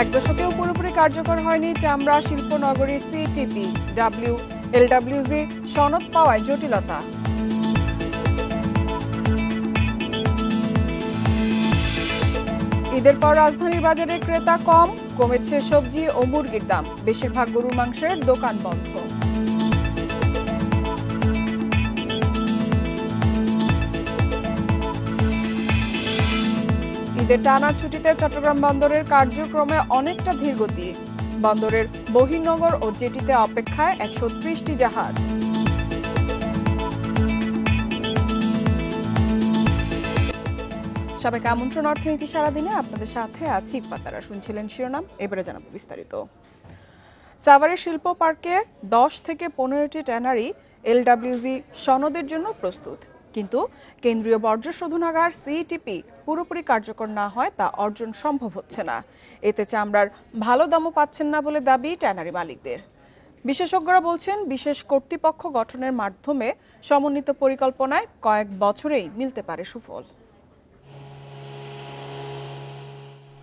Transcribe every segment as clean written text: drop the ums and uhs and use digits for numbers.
এক দশকেও পুরোপুরি কার্যকর হয়নি চামড়া শিল্পনগরী সিটিপি এলডব্লিউজি সনদ পাওয়ায় জটিলতা। ঈদের পর রাজধানীর বাজারে ক্রেতা কমেছে সবজি ও মুরগির দাম, বেশিরভাগ গরুর মাংসের দোকান বন্ধ। ঈদের টানা ছুটিতে চট্টগ্রাম বন্দরের কার্যক্রমে অনেকটা ধীরগতি, বন্দরের বহির্নগর ও জেটিতে অপেক্ষায় 130টি জাহাজ। সাবেক আমন্ত্রণ অর্থনীতি সারাদিনে আপনাদের সাথে আছি ইফাতারা। শুনছিলেন শিরোনাম, এবারে জানাবো বিস্তারিত। সাভারের শিল্প পার্কে 10 থেকে 15টি ট্যানারি এলডব্লিউজি সনদের জন্য প্রস্তুত, কিন্তু কেন্দ্রীয় বর্জ্য শোধনাগার সিটিপি পুরোপুরি কার্যকর না হয় তা অর্জন সম্ভব হচ্ছে না। এতে চামড়ার ভালো দামও পাচ্ছেন না বলে দাবি ট্যানারি মালিকদের। বিশেষজ্ঞরা বলছেন, বিশেষ কর্তৃপক্ষ গঠনের মাধ্যমে সমন্বিত পরিকল্পনায় কয়েক বছরেই মিলতে পারে সুফল।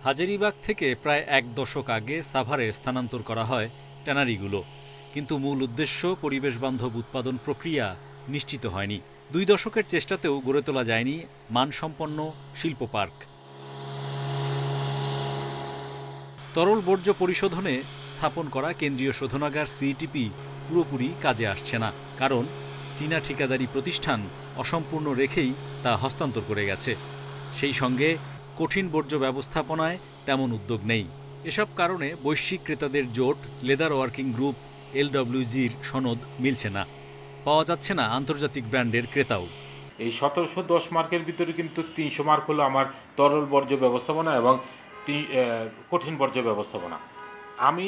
হাজারীবাগ থেকে প্রায় এক দশক আগে সাভারে স্থানান্তর করা হয় ট্যানারিগুলো, কিন্তু মূল উদ্দেশ্য পরিবেশ বান্ধব উৎপাদন প্রক্রিয়া নিশ্চিত হয়নি। 2 দশকের চেষ্টাতেও গড়ে তোলা যায়নি মানসম্পন্ন শিল্প পার্ক। তরল বর্জ্য পরিশোধনে স্থাপন করা কেন্দ্রীয় শোধনাগার সিটিপি পুরোপুরি কাজে আসছে না, কারণ চীনা ঠিকাদারি প্রতিষ্ঠান অসম্পূর্ণ রেখেই তা হস্তান্তর করে গেছে। সেই সঙ্গে কঠিন বর্জ্য ব্যবস্থাপনায় তেমন উদ্যোগ নেই। এসব কারণে বৈশ্বিক ক্রেতাদের জোট লেদার ওয়ার্কিং গ্রুপ এলডব্লিউজির সনদ মিলছে না, পাওয়া যাচ্ছে না আন্তর্জাতিক ব্র্যান্ডের ক্রেতাও। এই 1710 মার্কের ভিতরে কিন্তু 300 মার্ক হলো আমার তরল বর্জ্য ব্যবস্থাপনা এবং কঠিন বর্জ্য ব্যবস্থাপনা। আমি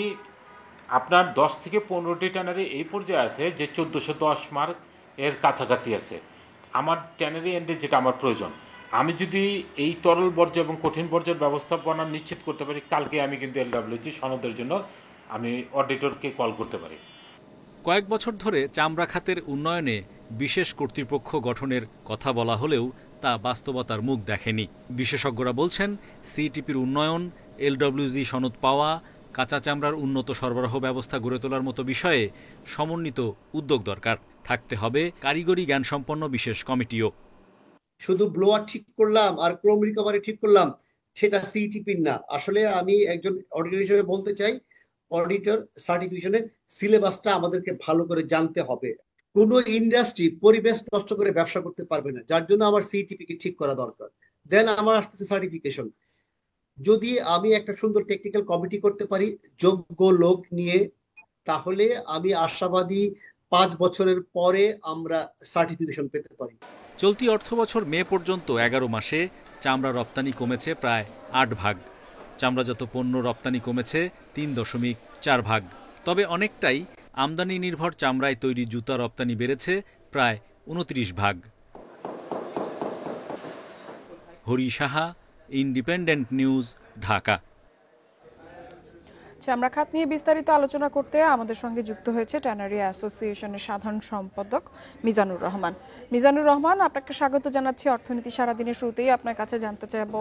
আপনার 10 থেকে 15টি ট্যানারি এই পর্যায়ে আছে যে 1410 মার্ক এর কাছাকাছি আছে। আমার ট্যানারি এন্ডে যেটা আমার প্রয়োজন, আমি যদি এই তরল বর্জ্য এবং কঠিন বর্জ্যের ব্যবস্থাপনা নিশ্চিত করতে পারি, কালকে আমি কিন্তু এলডব্লিউজি সনদের জন্য আমি অডিটরকে কল করতে পারি। কয়েক বছর ধরে চামড়া খাতের উন্নয়নে বিশেষ কর্তৃপক্ষ গঠনের কথা বলা হলেও তা বাস্তবতার মুখ দেখেনি। বিশেষজ্ঞরা বলছেন, সিটিপির উন্নয়ন, এলডব্লিউজি সনদ পাওয়া, কাঁচা চামড়ার উন্নত সরবরাহ ব্যবস্থা গড়ে তোলার মতো বিষয়ে সমন্বিত উদ্যোগ দরকার। থাকতে হবে কারিগরি জ্ঞানসম্পন্ন বিশেষ কমিটিও। শুধু ব্লোয়ার ঠিক করলাম আর ক্রোম রিকভারি ঠিক করলাম, সেটা সিটিপির না। আসলে আমি একজন অডিটর হিসেবে বলতে চাই, অডিটর সার্টিফিকেশনের সিলেবাসটা আমাদেরকে ভালো করে জানতে হবে। কোনো ইন্ডাস্ট্রি পরিবেশ নষ্ট করে ব্যবসা করতে পারবে না, যার জন্য আমার সিটিপি কে ঠিক করা দরকার। দেন আমার আসতেছে সার্টিফিকেশন। যদি আমি একটা সুন্দর টেকনিক্যাল কমিটি করতে পারি যোগ্য লোক নিয়ে, তাহলে আমি আশাবাদী 5 বছরের পরে আমরা সার্টিফিকেশন পেতে পারি। চলতি অর্থবছর মে পর্যন্ত 11 মাসে চামড়া রপ্তানি কমেছে প্রায় 8 ভাগ, চামড়াজাত পণ্য রপ্তানি কমেছে 3.4 ভাগ। তবে অনেকটাই আমদানি নির্ভর চামড়ায় তৈরি জুতা রপ্তানি বেড়েছে প্রায় 29 ভাগ। Hari Saha, independent news, Dhaka. চামড়া খাত নিয়ে বিস্তারিত আলোচনা করতে আমাদের সঙ্গে যুক্ত হয়েছে ট্যানারি অ্যাসোসিয়েশনের সাধারণ সম্পাদক মিজানুর রহমান। মিজানুর রহমান, আপনাকে স্বাগত জানাচ্ছি অর্থনীতি সারাদিনের শুরুতেই। আপনার কাছে জানতে চাইব,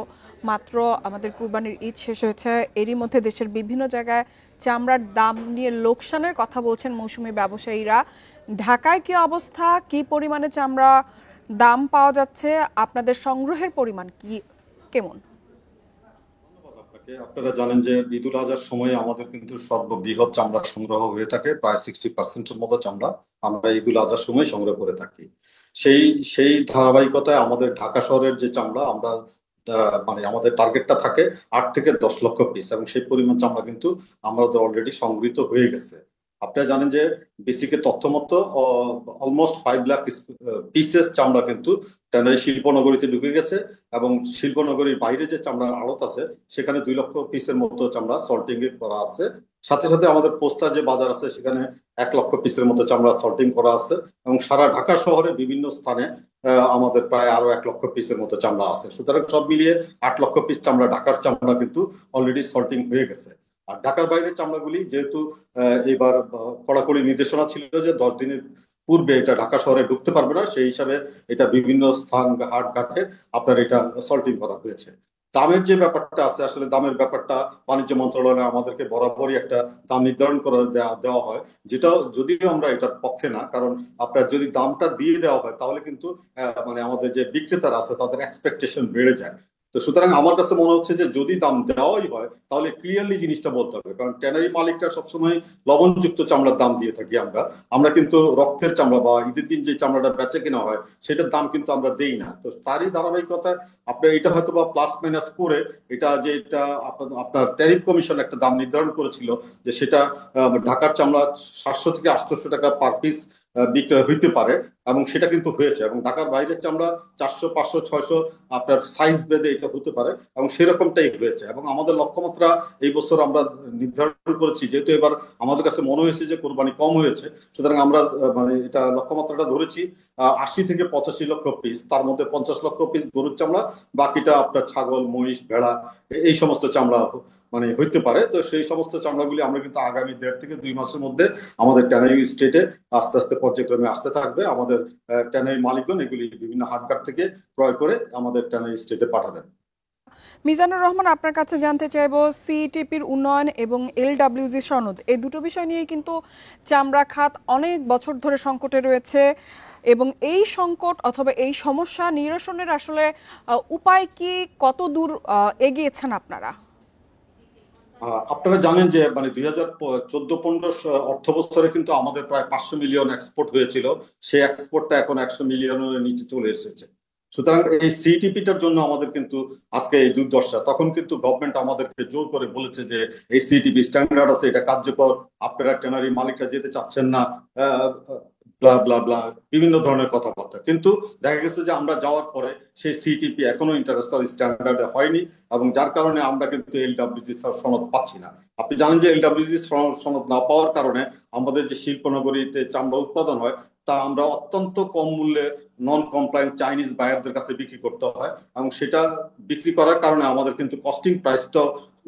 মাত্র আমাদের কুরবানির ঈদ শেষ হয়েছে, এরই মধ্যে দেশের বিভিন্ন জায়গায় চামড়ার দাম নিয়ে লোকসানের কথা বলছেন মৌসুমী ব্যবসায়ীরা। ঢাকায় কি অবস্থা, কি পরিমাণে চামড়া দাম পাওয়া যাচ্ছে, আপনাদের সংগ্রহের পরিমাণ কি কেমন? আপনারা জানেন যে ঈদুল আজহার সময় আমাদের কিন্তু সর্ববৃহৎ চামড়া সংগ্রহ হয়ে থাকে, প্রায় 60%-এর মতো চামড়া আমরা ঈদুল আজহার সময় সংগ্রহ করে থাকি। সেই ধারাবাহিকতায় আমাদের ঢাকা শহরের যে চামড়া আমরা মানে আমাদের টার্গেটটা থাকে 8 থেকে 10 লক্ষ পিস, এবং সেই পরিমাণ চামড়া কিন্তু আমাদের অলরেডি সংগৃহীত হয়ে গেছে। আপনারা জানেন যে বিসিকে তথ্য মতো অলমোস্ট 5 লাখ পিসেস চামড়া কিন্তু ট্যানারি শিল্পনগরীতে ঢুকে গেছে, এবং শিল্পনগরীর বাইরে যে চামড়ার আড়ত আছে সেখানে 2 লক্ষ পিসের মতো চামড়া সল্টিং করা আছে। সাথে সাথে আমাদের পোস্তার যে বাজার আছে সেখানে 1 লক্ষ পিসের মতো চামড়া সল্টিং করা আছে, এবং সারা ঢাকা শহরে বিভিন্ন স্থানে আমাদের প্রায় আরো 1 লক্ষ পিসের মতো চামড়া আছে। সুতরাং সব মিলিয়ে 8 লক্ষ পিস চামড়া, ঢাকার চামড়া কিন্তু অলরেডি সল্টিং হয়ে গেছে। আর ঢাকার বাইরের চামড়াগুলি যেহেতু এবার কড়াকড়ি নির্দেশনা ছিল যে 10 দিনের পূর্বে এটা ঢাকা শহরে ঢুকতে পারবে না, সেই হিসাবে এটা বিভিন্ন স্থান হাট ঘাটে আপনার এটা সল্টিং করা হয়েছে। দামের যে ব্যাপারটা আছে, আসলে দামের ব্যাপারটা বাণিজ্য মন্ত্রণালয়ে আমাদেরকে বরাবরই একটা দাম নির্ধারণ করে দেওয়া হয়, যেটা যদিও আমরা এটার পক্ষে না, কারণ আপনার যদি দামটা দিয়ে দেওয়া হয় তাহলে কিন্তু মানে আমাদের যে বিক্রেতারা আছে তাদের এক্সপেকটেশন বেড়ে যায়। তো সুতরাং আমার কাছে মনে হচ্ছে যে যদি দাম দেওয়াই হয় তাহলে ক্লিয়ারলি জিনিসটা বলতে হবে, কারণ ট্যানারি মালিকরা সবসময় লবণযুক্ত চামড়ার দাম দিয়ে থাকি আমরা কিন্তু রক্তের চামড়া বা ঈদের দিন যে চামড়াটা বেচে কেনা হয় সেটার দাম কিন্তু আমরা দেই না। তো তারই ধারাবাহিকতায় আপনার এটা হয়তো বা প্লাস মাইনাস করে এটা আপনার ট্যারিফ কমিশন একটা দাম নির্ধারণ করেছিল যে সেটা ঢাকার চামড়া 700 থেকে 800 টাকা পার পিস বিক্রয় হইতে পারে, এবং সেটা কিন্তু হয়েছে। এবং ঢাকার বাইরের চামড়া 400, 500, 600 আপনার সাইজ বেঁধে এটা হতে পারে, এবং সেরকমটাই হয়েছে। এবং আমাদের লক্ষ্যমাত্রা এই বছর আমরা নির্ধারণ করেছি, যেহেতু এবার আমাদের কাছে মনে হয়েছে যে কোরবানি কম হয়েছে, সুতরাং আমরা মানে এটা লক্ষ্যমাত্রাটা ধরেছি 80 থেকে 85 লক্ষ পিস, তার মধ্যে 50 লক্ষ পিস গরুর চামড়া, বাকিটা আপনার ছাগল, মহিষ, ভেড়া এই সমস্ত চামড়া মানে হইতে পারে। তো সেই সমস্ত চামড়াগুলি আমরা কিন্তু আগামী 1.5 থেকে 2 মাসের মধ্যে আমাদের ট্যানারি স্টেটে আস্তে আস্তে পর্যায়ক্রমে আসতে থাকবে। আমাদের ট্যানারি মালিকগণ এগুলি বিভিন্ন হাটঘাট থেকে ক্রয় করে আমাদের ট্যানারি স্টেটে পাঠাবেন। মিজানুর রহমান, আপনার কাছে জানতে চাইবো, সিইটিপির উন্নয়ন এবং এলডব্লিউজি সনদ, এই দুটো বিষয় নিয়ে কিন্তু চামড়া খাত অনেক বছর ধরে সংকটে রয়েছে, এবং এই সংকট অথবা এই সমস্যা নিরসনের আসলে উপায় কি, কত দূর এগিয়েছেন আপনারা? আপনারা জানেন যে মানে 2014-15 অর্থ বছরে কিন্তু আমাদের প্রায় 500 মিলিয়ন এক্সপোর্ট হয়েছিল, সেই এক্সপোর্টটা এখন 100 মিলিয়নের নিচে চলে এসেছে। সুতরাং এই সিটিপিটার জন্য আমাদের কিন্তু আজকে এই দুর্দশা। তখন কিন্তু গভর্নমেন্ট আমাদেরকে জোর করে বলেছে যে এই সিটিপি স্ট্যান্ডার্ড আছে, এটা কার্যকর, আপনারা ট্যানারি মালিকরা যেতে চাচ্ছেন না, ব্লা ব্লা ব্লা বিভিন্ন ধরনের কথাবার্তা। কিন্তু দেখা গেছে যে আমরা যাওয়ার পরে সেই সিটিপি এখনো ইন্টারন্যাশনাল স্ট্যান্ডার্ডে হয়নি, এবং যার কারণে আমরা কিন্তু এলডব্লিউজি সনদ পাচ্ছি না। আপনি জানেন যে এলডব্লিউজি সনদ না পাওয়ার কারণে আমাদের যে শিল্পনগরীতে চামড়া উৎপাদন হয় তা আমরা অত্যন্ত কম মূল্যে নন কমপ্লায়েন্ট চাইনিজ বায়ারদের কাছে বিক্রি করতে হয়, এবং সেটা বিক্রি করার কারণে আমাদের কিন্তু কস্টিং প্রাইসটা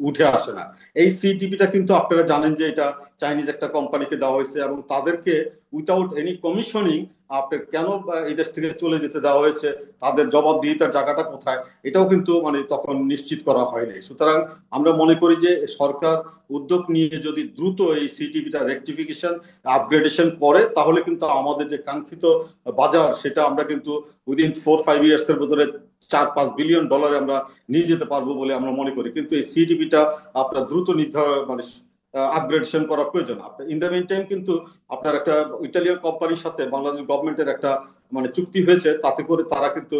উঠে আসে না। এই সিটিপিটা কিন্তু আপনারা জানেন যে এটা চাইনিজ একটা কোম্পানিকে দেওয়া হয়েছে, এবং তাদেরকে উইথাউট এনি কমিশনিং আপনার কেন এই দেশ থেকে চলে যেতে দেওয়া হয়েছে, তাদের জবাবদিহিতার জায়গাটা কোথায়, এটাও কিন্তু মানে তখন নিশ্চিত করা হয়নি। সুতরাং আমরা মনে করি যে সরকার উদ্যোগ নিয়ে যদি দ্রুত এই সিটিপিটা রেকটিফিকেশন আপগ্রেডেশন করে তাহলে কিন্তু আমাদের যে কাঙ্ক্ষিত বাজার সেটা আমরা কিন্তু উইদিন 4-5 ইয়ার্স এর ভিতরে $4-5 বিলিয়ন আমরা নিয়ে যেতে পারবো বলে আমরা মনে করি। কিন্তু এই সিটিপিটা আপনার দ্রুত নির্ধারণ মানে আপগ্রেডেশন করা প্রয়োজন। ইন দ্য মেইন টাইম কিন্তু আপনার একটা ইটালিয়ান কোম্পানির সাথে বাংলাদেশ গভর্নমেন্টের একটা মানে চুক্তি হয়েছে, তাতে করে তারা কিন্তু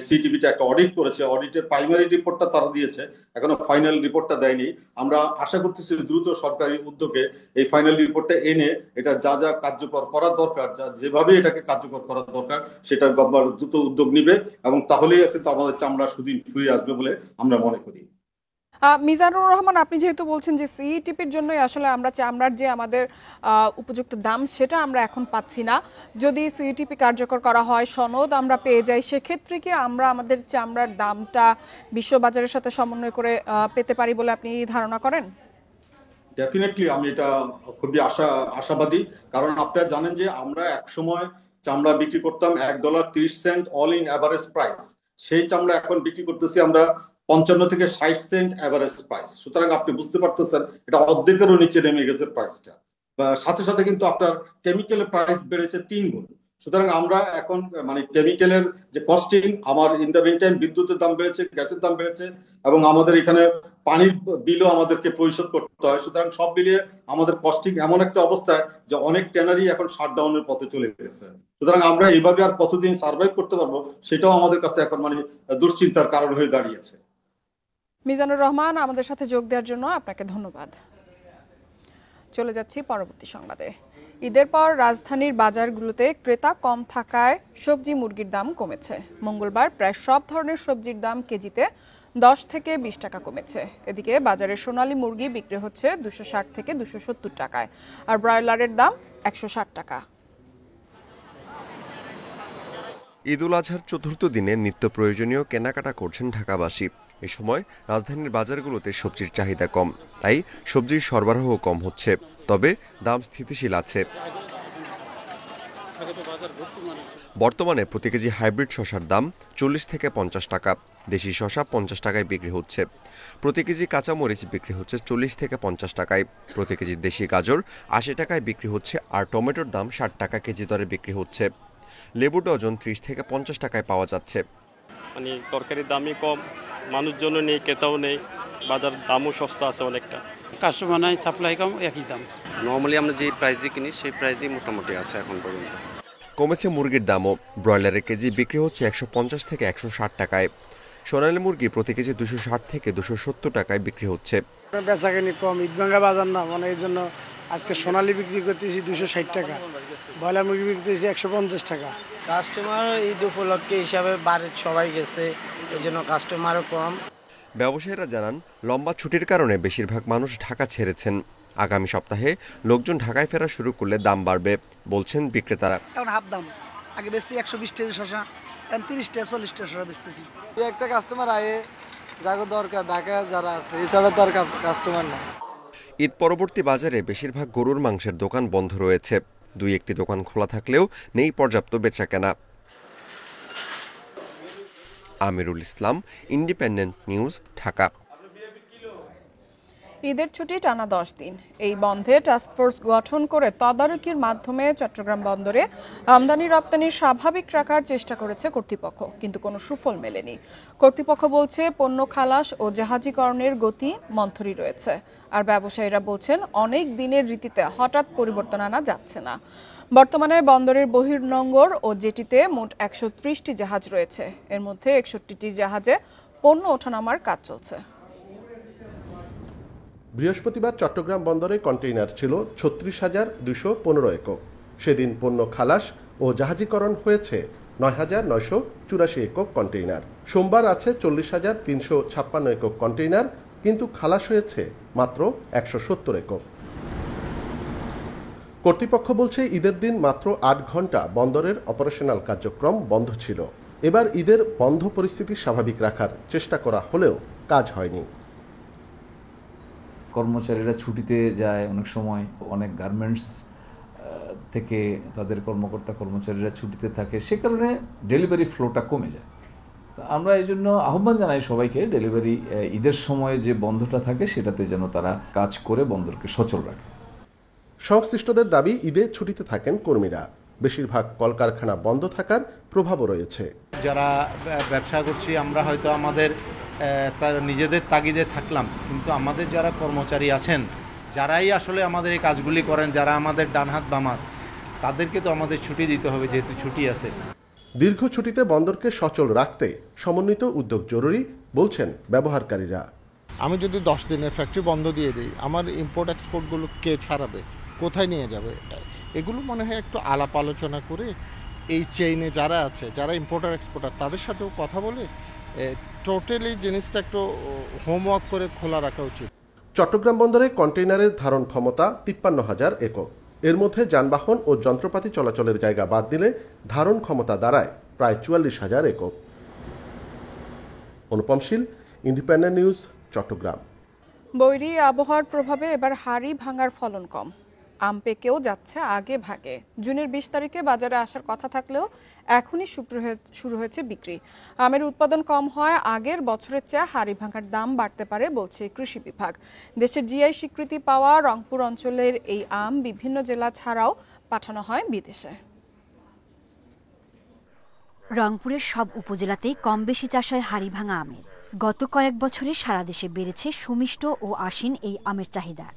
সিটিপিটা একটা অডিট করেছে, অডিটের প্রাইমারি রিপোর্টটা তারা দিয়েছে, এখনো ফাইনাল রিপোর্টটা দেয়নি। আমরা আশা করতেছি দ্রুত সরকারি উদ্যোগে এই ফাইনাল রিপোর্টটা এনে এটা যা যা কার্যকর করার দরকার, যেভাবে এটাকে কার্যকর করার দরকার সেটার গভর্নমেন্ট দ্রুত উদ্যোগ নিবে, এবং তাহলেই কিন্তু আমাদের চামড়া সুদিন ফিরে আসবে বলে আমরা মনে করি। মিজানুর রহমান, আপনি যেহেতু বলছেন যে সিইটিপির জন্যই আসলে আমরা চামড়ার যে আমাদের উপযুক্ত দাম সেটা আমরা এখন পাচ্ছি না, যদি সিইটিপি কার্যকর করা হয়, সনদ আমরা পেয়ে যাই, সেক্ষেত্রে কি আমরা আমাদের চামড়ার দামটা বিশ্ববাজারের সাথে সমন্বয় করে পেতে পারি বলে আপনি ধারণা করেন? ডেফিনেটলি আমি এটা খুবই আশাবাদী, কারণ আপনারা জানেন যে আমরা এক সময় চামড়া বিক্রি করতাম $1.30 অল ইন অ্যাভারেজ প্রাইস, সেই চামড়া এখন বিক্রি করতেছি আমরা 55 থেকে 60 সেন্ট অ্যাভারেজ প্রাইস। সুতরাং আপনি বুঝতে পারতেছেন এটা অর্ধেকেরও নিচে নেমে গেছে প্রাইসটা। সাথে সাথে কিন্তু আপনার কেমিক্যালের প্রাইস বেড়েছে 3 গুণ। সুতরাং আমরা এখন মানে কেমিক্যালের যে কস্টিং, আমার ইন দ্য মেইন টাইম বিদ্যুতের দাম বেড়েছে, গ্যাসের দাম বেড়েছে, এবং আমাদের এখানে পানির বিলও আমাদেরকে পরিশোধ করতে হয়। সুতরাং সব মিলিয়ে আমাদের কস্টিং এমন একটা অবস্থায় যে অনেক ট্যানারি এখন শাটডাউনের পথে চলে গেছে। সুতরাং আমরা এইভাবে আর কতদিন সার্ভাইভ করতে পারবো সেটাও আমাদের কাছে এখন মানে দুশ্চিন্তার কারণ হয়ে দাঁড়িয়েছে। মিজানুর রহমান, আমাদের সাথে যোগ দেওয়ার জন্য আপনাকে ধন্যবাদ। চলে যাচ্ছি পরবর্তী সংবাদে। ঈদের পর রাজধানীর বাজারগুলোতে ক্রেতা কম থাকায় সবজি মুরগির দাম কমেছে। মঙ্গলবার প্রায় সব ধরনের সবজির দাম কেজিতে 10 থেকে 20 টাকা কমেছে। এদিকে বাজারে সোনালী মুরগি বিক্রি হচ্ছে 260 থেকে 270 টাকায়, আর ব্রয়লারের দাম 160 টাকা। ঈদুল আজহার চতুর্থ দিনে নিত্য প্রয়োজনীয় কেনাকাটা করছেন ঢাকাবাসী। এ সময় রাজধানীর বাজারগুলোতে সবজির চাহিদা কম, তাই সবজির সরবরাহ কম হচ্ছে, তবে দাম স্থিতিশীল আছে। বর্তমানে প্রতি কেজি হাইব্রিড শসার দাম 40 থেকে 50 টাকা। দেশি শসা 50 টাকায় বিক্রি হচ্ছে। প্রতি কেজি কাঁচামরিচ বিক্রি হচ্ছে 40 থেকে 50 টাকায়। প্রতি কেজি দেশি গাজর 80 টাকায় বিক্রি হচ্ছে, আর টমেটোর দাম 60 টাকা কেজি দরে বিক্রি হচ্ছে। লেবু ডজন 30 থেকে 50 টাকায় পাওয়া যাচ্ছে। মানে তরকারির দামই কম, মানুষজন নেই, ক্রেতাও নেই, বাজার দামও সস্তা আছে অনেকটা। কাস্টমার নাই, সাপ্লাই কম, একই দাম। নর্মালি আমরা যে প্রাইসে কিনি সেই প্রাইসই মোটামুটি আছে এখন পর্যন্ত। কমেছে মুরগির দামও। ব্রয়লারের কেজি বিক্রি হচ্ছে 150 থেকে 160 টাকায়। সোনালী মুরগি প্রতি কেজি 260 থেকে 270 টাকায় বিক্রি হচ্ছে। বেচাকেনি কম, ঈদভাঙ্গা বাজার না, মানে এই জন্য আজকে সোনালী বিক্রি করতেছি 260 টাকা, ব্রয়লার মুরগি বিক্রি করতেছি 150 টাকা। কাস্টমার ঈদ উপলক্ষে হিসাবে বাড়ির সবাই গেছে, এই জন্য কাস্টমারও কম। ব্যবসায়ীরা জানান, লম্বা ছুটির কারণে বেশিরভাগ মানুষ ঢাকা ছেড়েছেন। আগামী সপ্তাহে লোকজন ঢাকায় ফেরা শুরু করলে দাম বাড়বে বলছেন বিক্রেতারা। এখন হাফ দাম, আগে বেশি 120 টাকা শসা, এখন 30 টাকা 40 টাকা শসা বেচতেছি। একটা কাস্টমার আয়ে যাগো দরকার, ঢাকা যারা আছে এছাড়া দরকার কাস্টমার না। ঈদ পরবর্তী বাজারে বেশিরভাগ গরুর মাংসের দোকান বন্ধ রয়েছে। 2-1টি দোকান খোলা থাকলেও নেই পর্যাপ্ত বেচাকেনা। Amirul Islam, independent news, Dhaka. ঈদের ছুটি টানা 10 দিন। এই বন্ধে টাস্কফোর্স গঠন করে তদারকির মাধ্যমে চট্টগ্রাম বন্দরে আমদানি রপ্তানি স্বাভাবিক রাখার চেষ্টা করেছে কর্তৃপক্ষ, কিন্তু কোনো সুফল মেলেনি। কর্তৃপক্ষ বলছে পণ্য খালাস ও জাহাজীকরণের গতি মন্থরই রয়েছে, আর ব্যবসায়ীরা বলছেন অনেক দিনের রীতিতে হঠাৎ পরিবর্তন আনা যাচ্ছে না। বর্তমানে বন্দরের বহির্নোঙর ও জেটিতে মোট 130টি জাহাজ রয়েছে। এর মধ্যে 61টি জাহাজে পণ্য ওঠানামার কাজ চলছে। বৃহস্পতিবার চট্টগ্রাম বন্দরে কন্টেইনার ছিল 36,215 একক। সেদিন পণ্য খালাস ও জাহাজীকরণ হয়েছে 9,984 একক কন্টেইনার। সোমবার আছে 40,356 একক কন্টেইনার, কিন্তু খালাস হয়েছে মাত্র 170 একক। কর্তৃপক্ষ বলছে ঈদের দিন মাত্র 8 ঘন্টা বন্দরের অপারেশনাল কার্যক্রম বন্ধ ছিল। এবার ঈদের বন্ধ পরিস্থিতি স্বাভাবিক রাখার চেষ্টা করা হলেও কাজ হয়নি। কর্মচারীরা ছুটিতে যায়, অনেক সময় অনেক গার্মেন্টস থেকে তাদের কর্মচারীরা ছুটিতে থাকে, সে কারণে ডেলিভারি ফ্লোটা কমে যায়। তো আমরা এই জন্য আহ্বান জানাই সবাইকে, ডেলিভারি ঈদের সময় যে বন্ধটা থাকে সেটাতে যেন তারা কাজ করে বন্দরকে সচল রাখে। সংশ্লিষ্টদের দাবি, ঈদে ছুটিতে থাকেন কর্মীরা। বেশিরভাগ কলকারখানা বন্ধ থাকার প্রভাবও রয়েছে। যারা ব্যবসা করছি আমরা হয়তো আমাদের নিজেদের তাগিদে থাকলাম, কিন্তু আমাদের যারা কর্মচারী আছেন, যারাই আসলে আমাদের এই কাজগুলি করেন, যারা আমাদের ডানহাত বামাত, তাদেরকে তো আমাদের ছুটি দিতে হবে, যেহেতু ছুটি আছে। দীর্ঘ ছুটিতে বন্দরকে সচল রাখতে সমন্বিত উদ্যোগ জরুরি বলছেন ব্যবহারকারীরা। আমি যদি 10 দিনের ফ্যাক্টরি বন্ধ দিয়ে দিই, আমার ইম্পোর্ট এক্সপোর্টগুলো কে ছাড়াবে, কোথায় নিয়ে যাবে? এগুলো মনে হয় একটু আলাপ আলোচনা করে এই চেইনে যারা আছে, যারা ইম্পোর্টার এক্সপোর্টার, তাদের সাথেও কথা বলে টোটালি জিনিসটা একটু হোমওয়ার্ক করে খোলা রাখা উচিত। চট্টগ্রাম বন্দরে কন্টেইনারের ধারণ ক্ষমতা 53,000 একক। এর মধ্যে যানবাহন ও যন্ত্রপাতি চলাচলের জায়গা বাদ দিলে ধারণ ক্ষমতা দাঁড়ায় প্রায় 44,000 একক। অনুপম শীল, ইন্ডিপেন্ডেন্ট নিউজ, চট্টগ্রাম। বৈরী আবহাওয়ার প্রভাবে এবার হাড়ি ভাঙার ফলন কম। আম পেকেও যাচ্ছে আগে ভাগে। জুনের 20 তারিখে বাজারে আসার কথা থাকলেও এখনই শুরু হয়েছে বিক্রি। আমের উৎপাদন কম হয় আগের বছরের চেয়ে হাড়ি ভাঙার দাম বাড়তে পারে বলছে কৃষি বিভাগ। দেশের জিআই স্বীকৃতি পাওয়া রংপুর অঞ্চলের এই আম বিভিন্ন জেলা ছাড়াও পাঠানো হয় বিদেশে। রংপুরের সব উপজেলাতেই কম বেশি চাষ হয় হাড়ি ভাঙা আমের। গত কয়েক বছরে সারা দেশে বেড়েছে সুমিষ্ট ও আশিন এই আমের চাহিদা।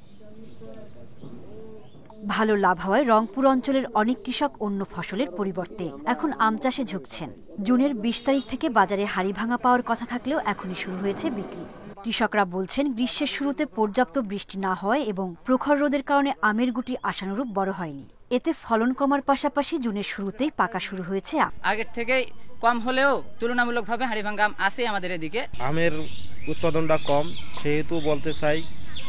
ভালো লাভ হওয়ায় রংপুর অঞ্চলের অনেক কৃষক অন্য ফসলের পরিবর্তে এখন আম চাষে ঝুঁকছেন। জুনের 20 তারিখ থেকে বাজারে হাড়ি ভাঙা পাওয়ার কথা থাকলেও এখনই শুরু হয়েছে বিক্রি। কৃষকরা বলছেন গ্রীষ্মের শুরুতে পর্যাপ্ত বৃষ্টি না হয় এবং প্রখর রোদের কারণে আমের গুটি আশানুরূপ বড় হয়নি। এতে ফলন কমার পাশাপাশি জুনের শুরুতেই পাকা শুরু হয়েছে আম। আগের থেকে কম হলেও তুলনামূলকভাবে হাড়ি ভাঙা আম আছে আমাদের এদিকে। আমের উৎপাদনটা কম, সেহেতু বলতে চাই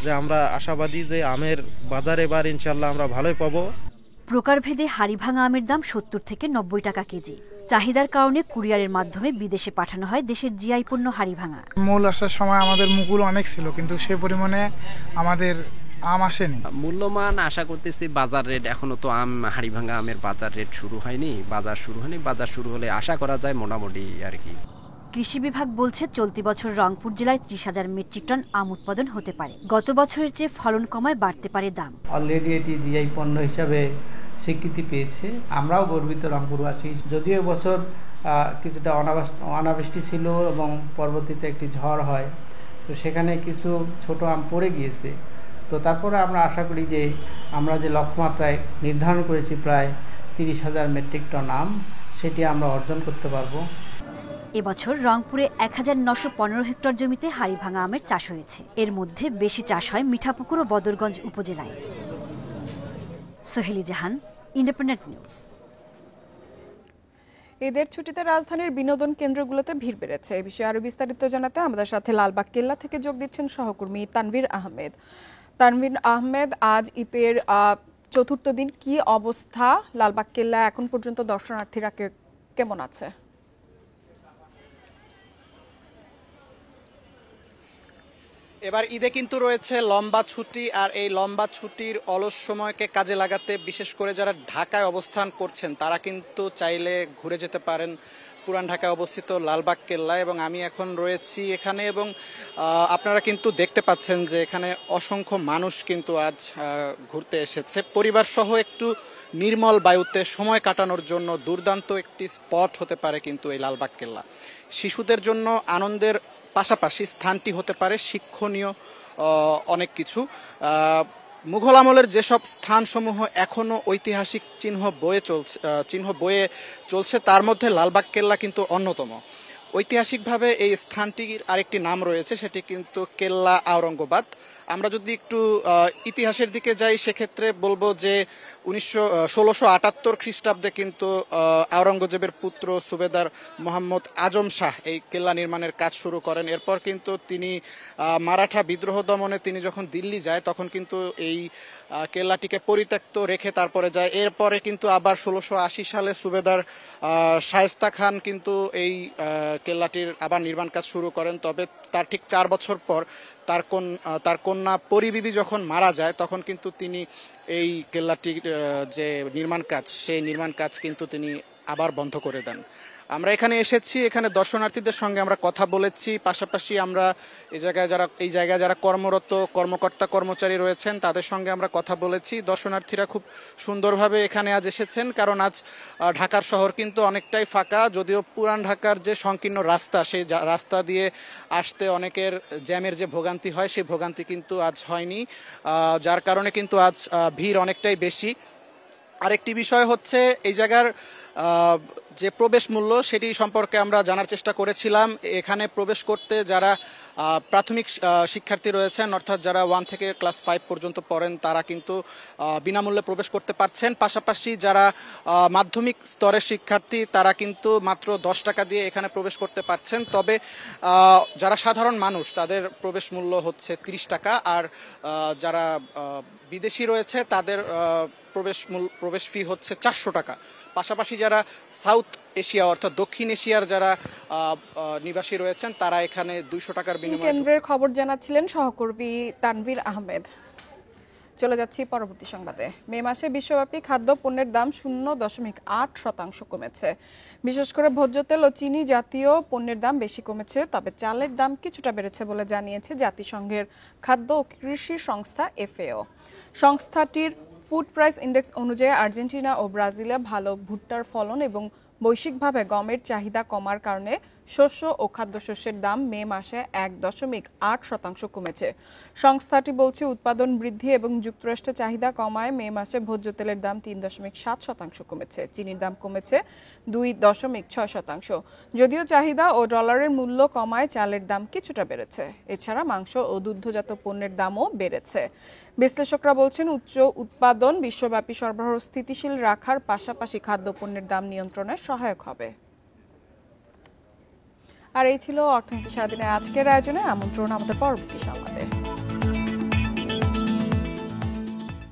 যে আমরা আশাবাদী যে আমের বাজারে এবার ইনশাল্লাহ আমরা ভালোই পাবো। প্রকারভেদে হাড়ি ভাঙা আমের দাম 70 থেকে 90 টাকা কেজি। চাহিদার কারণে কুরিয়ারের মাধ্যমে বিদেশে পাঠানো হয় দেশের জিআই পণ্য হাড়ি ভাঙা। মূল আসার সময় আমাদের মুকুল অনেক ছিল, কিন্তু সে পরিমাণে আমাদের আম আসেনি। মূল্যমান আশা করতেছি বাজার রেট, এখনো তো হাড়িভাঙা আমের বাজার রেট শুরু হয়নি, বাজার শুরু হলে আশা করা যায় মোটামুটি আর কি। কৃষি বিভাগ বলছে চলতি বছর রংপুর জেলায় 30,000 মেট্রিক টন আম উৎপাদন হতে পারে। গত বছরের চেয়ে ফলন কমায় বাড়তে পারে দাম। অলরেডি এটি জিআই পণ্য হিসাবে স্বীকৃতি পেয়েছে, আমরাও গর্বিত রংপুরবাসী। যদিও বছর কিছুটা অনাবৃষ্টি ছিল এবং পরবর্তীতে একটি ঝড় হয়, তো সেখানে কিছু ছোট আম পড়ে গিয়েছে। তো তারপরে আমরা আশা করি যে আমরা যে লক্ষ্যমাত্রায় নির্ধারণ করেছি প্রায় 30,000 মেট্রিক টন আম, সেটি আমরা অর্জন করতে পারবো। এবছর রংপুরে 1915 হেক্টর জমিতে হাড়িভাঙা আমের চাষ হয়েছে। এর মধ্যে বেশি চাষ হয় মিঠাপুকুর ও বদরগঞ্জ উপজেলায়। সোহেলি জাহান, ইন্ডিপেন্ডেন্ট নিউজ। ঈদের ছুটিতে রাজধানীর বিনোদন কেন্দ্রগুলোতে ভিড় বেড়েছে। এই বিষয়ে আরো বিস্তারিত জানাতে আমাদের সাথে লালবাগ কেল্লা থেকে যোগ দিচ্ছেন সহকর্মী তানভীর আহমেদ। তানভীর আহমেদ, আজ ঈদের চতুর্থ দিন, কি অবস্থা লালবাগ কেল্লা? এখন পর্যন্ত দর্শনার্থীরা কেমন আছে? এবার ঈদে কিন্তু রয়েছে লম্বা ছুটি, আর এই লম্বা ছুটির অলস সময়কে কাজে লাগাতে বিশেষ করে যারা ঢাকায় অবস্থান করছেন তারা কিন্তু চাইলে ঘুরে যেতে পারেন পুরান ঢাকায় অবস্থিত লালবাগ কেল্লা। এবং আমি এখন রয়েছি এখানে, এবং আপনারা কিন্তু দেখতে পাচ্ছেন যে এখানে অসংখ্য মানুষ কিন্তু আজ ঘুরতে এসেছে। পরিবার সহ একটু নির্মল বায়ুতে সময় কাটানোর জন্য দুর্দান্ত একটি স্পট হতে পারে কিন্তু এই লালবাগ কেল্লা। শিশুদের জন্য আনন্দের পাশাপাশি স্থানটি হতে পারে শিক্ষণীয় অনেক কিছু। মুঘল আমলের যেসব স্থানসমূহ এখনো ঐতিহাসিক চিহ্ন বয়ে চলছে তার মধ্যে লালবাগ কেল্লা কিন্তু অন্যতম। ঐতিহাসিকভাবে এই স্থানটির আরেকটি নাম রয়েছে, সেটি কিন্তু কেল্লা আওরঙ্গাবাদ। আমরা যদি একটু ইতিহাসের দিকে যাই সেক্ষেত্রে বলবো যে 1678 খ্রিস্টাব্দে কিন্তু আওরঙ্গজেবের পুত্র সুবেদার মোহাম্মদ আজম শাহ এই কেল্লা নির্মাণের কাজ শুরু করেন। এরপর কিন্তু তিনি মারাঠা বিদ্রোহ দমনে তিনি যখন দিল্লি যায় তখন কিন্তু এই কেল্লাটিকে পরিত্যক্ত রেখে তারপরে যায়। এরপরে কিন্তু আবার 1680 সালে সুবেদার শায়েস্তা খান কিন্তু এই কেল্লাটির আবার নির্মাণ কাজ শুরু করেন। তবে তার ঠিক 4 বছর পর তার কন্যা পরিবিবি যখন মারা যায় তখন কিন্তু তিনি এই কেল্লাটির যে নির্মাণ কাজ সেই নির্মাণ কাজ কিন্তু তিনি আবার বন্ধ করে দেন। আমরা এখানে এসেছি, এখানে দর্শনার্থীদের সঙ্গে আমরা কথা বলেছি, পাশাপাশি আমরা এই জায়গায় যারা কর্মরত কর্মকর্তা কর্মচারী রয়েছেন তাদের সঙ্গে আমরা কথা বলেছি। দর্শনার্থীরা খুব সুন্দরভাবে এখানে আজ এসেছেন, কারণ আজ ঢাকার শহর কিন্তু অনেকটাই ফাঁকা। যদিও পুরান ঢাকার যে সংকীর্ণ রাস্তা সেই রাস্তা দিয়ে আসতে অনেকের জ্যামের যে ভোগান্তি হয় সেই ভোগান্তি কিন্তু আজ হয়নি, যার কারণে কিন্তু আজ ভিড় অনেকটাই বেশি। আরেকটি বিষয় হচ্ছে এই জায়গার যে প্রবেশ মূল্য সেটি সম্পর্কে আমরা জানার চেষ্টা করেছিলাম। এখানে প্রবেশ করতে যারা প্রাথমিক শিক্ষার্থী রয়েছেন, অর্থাৎ যারা 1 থেকে ক্লাস 5 পর্যন্ত পড়েন তারা কিন্তু বিনামূল্যে প্রবেশ করতে পারছেন। পাশাপাশি যারা মাধ্যমিক স্তরের শিক্ষার্থী তারা কিন্তু মাত্র 10 টাকা দিয়ে এখানে প্রবেশ করতে পারছেন। তবে যারা সাধারণ মানুষ তাদের প্রবেশ মূল্য হচ্ছে 30 টাকা, আর যারা বিদেশি রয়েছে তাদের প্রবেশ ফি হচ্ছে 400 টাকা। পাশাপাশি যারা সাউথ এশিয়া অর্থাৎ দক্ষিণ এশিয়ার যারা নিবাসী রয়েছেন তারা এখানে 200 টাকার বিনিময়ে। কেন্দ্রের খবর জানাচ্ছিলেন সহকর্মী তানভীর আহমেদ। চলে যাচ্ছি পরবর্তী সংবাদে। মে মাসে বিশ্বব্যাপী খাদ্য পণ্যের দাম 0.8% কমেছে। বিশেষ করে ভোজ্য তেল ও চিনি জাতীয় পণ্যের দাম বেশি কমেছে, তবে চালের দাম কিছুটা বেড়েছে বলে জানিয়েছে জাতিসংঘের খাদ্য ও কৃষি সংস্থা FAO। সংস্থাটির ফুড প্রাইস ইন্ডেক্স অনুযায়ী আর্জেন্টিনা ও ব্রাজিলে ভালো ভুট্টার ফলন এবং বৈশ্বিকভাবে গমের চাহিদা কমার কারণে শস্য ও খাদ্যশস্যের দাম মে মাসে 1.8% কমেছে। সংস্থাটি বলছে উৎপাদন বৃদ্ধি এবং যুক্তরাষ্ট্রের চাহিদা কমায় মে মাসে ভোজ্য তেলের দাম 3.7% কমেছে। চিনির দাম কমেছে 2.6%। যদিও চাহিদা ও ডলারের মূল্য কমায় চালের দাম কিছুটা বেড়েছে। এছাড়া মাংস ও দুগ্ধজাত পণ্যের দামও বেড়েছে। বিশ্লেষকরা বলছেন উচ্চ উৎপাদন বিশ্বব্যাপী সরবরাহ স্থিতিশীল রাখার পাশাপাশি খাদ্যপণ্যের দাম নিয়ন্ত্রণে সহায়ক হবে। আর এই ছিল অর্থনীতি সারাদিনের আজকের আয়োজনে। আমন্ত্রণ আমাদের পরবর্তী সংবাদে।